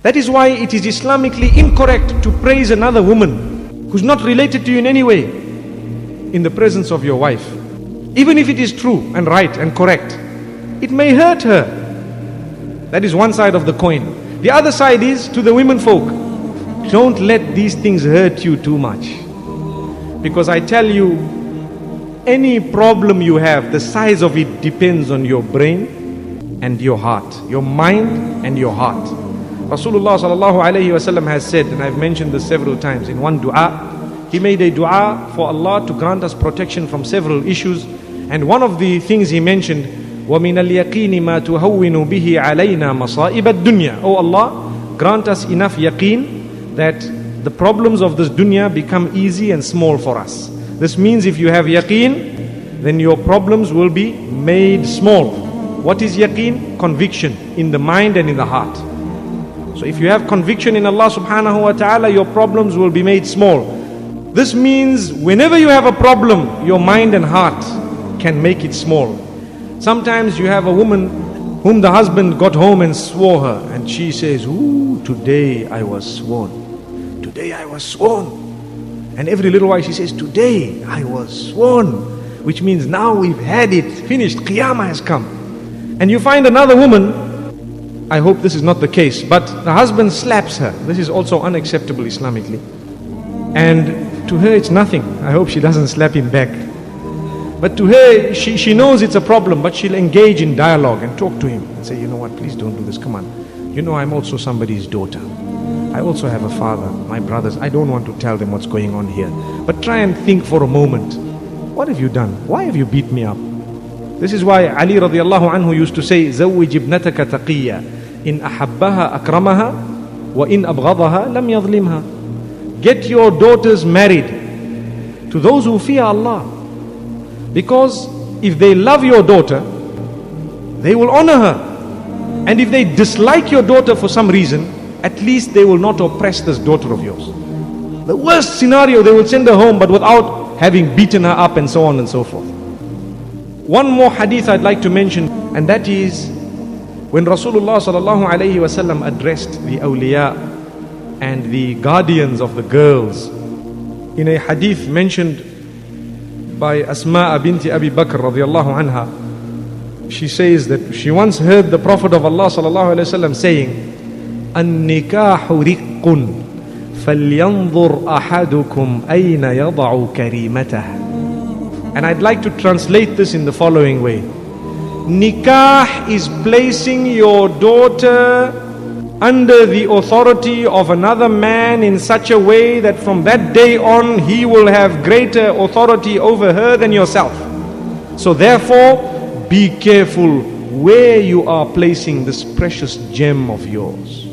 That is why it is Islamically incorrect to praise another woman who's not related to you in any way in the presence of your wife. Even if it is true and right and correct, it may hurt her. That is one side of the coin. The other side is to the women folk. Don't let these things hurt you too much. Because I tell you, any problem you have, the size of it depends on your brain and your heart, your mind and your heart. Rasulullah sallallahu alayhi wasallam has said, and I've mentioned this several times, in one dua, he made a dua for Allah to grant us protection from several issues. And one of the things he mentioned, وَمِنَ الْيَقِينِ مَا تُهَوِّنُ بِهِ عَلَيْنَا مَصَائِبَ الدُّنْيَا. Oh Allah, grant us enough yaqeen that the problems of this dunya become easy and small for us. This means if you have yaqeen, then your problems will be made small. What is yaqeen? Conviction in the mind and in the heart. So if you have conviction in Allah subhanahu wa ta'ala, your problems will be made small. This means whenever you have a problem, your mind and heart can make it small. Sometimes you have a woman whom the husband got home and swore her, and she says, "Ooh, today I was sworn. Today I was sworn." And every little while she says, "Today I was sworn," which means now we've had it, finished, Qiyamah has come. And you find another woman, I hope this is not the case, but the husband slaps her. This is also unacceptable Islamically. And to her it's nothing. I hope she doesn't slap him back. But to her, she knows it's a problem, but she'll engage in dialogue and talk to him and say, "You know what, please don't do this, come on. You know I'm also somebody's daughter. I also have a father, my brothers. I don't want to tell them what's going on here. But try and think for a moment. What have you done? Why have you beat me up?" This is why Ali radiallahu anhu used to say, "زَوِّجِ ابْنَتَكَ تَقِيًّا إِنْ أَحَبَّهَا أَكْرَمَهَا وَإِنْ أَبْغَضَهَا لَمْ يَظْلِمْهَا." Get your daughters married to those who fear Allah. Because if they love your daughter, they will honor her. And if they dislike your daughter for some reason, at least they will not oppress this daughter of yours. The worst scenario, they will send her home, but without having beaten her up and so on and so forth. One more hadith I'd like to mention, and that is when Rasulullah sallallahu alayhi wasallam addressed the awliya and the guardians of the girls. In a hadith mentioned by Asma binti Abi Bakr radiyallahu anha, she says that she once heard the Prophet of Allah sallallahu alayhi wasallam saying, "An-nikahu riqqun falyanzur ahadukum ayna yada'u karimatah." And I'd like to translate this in the following way. Nikah is placing your daughter under the authority of another man in such a way that from that day on he will have greater authority over her than yourself. So therefore, be careful where you are placing this precious gem of yours.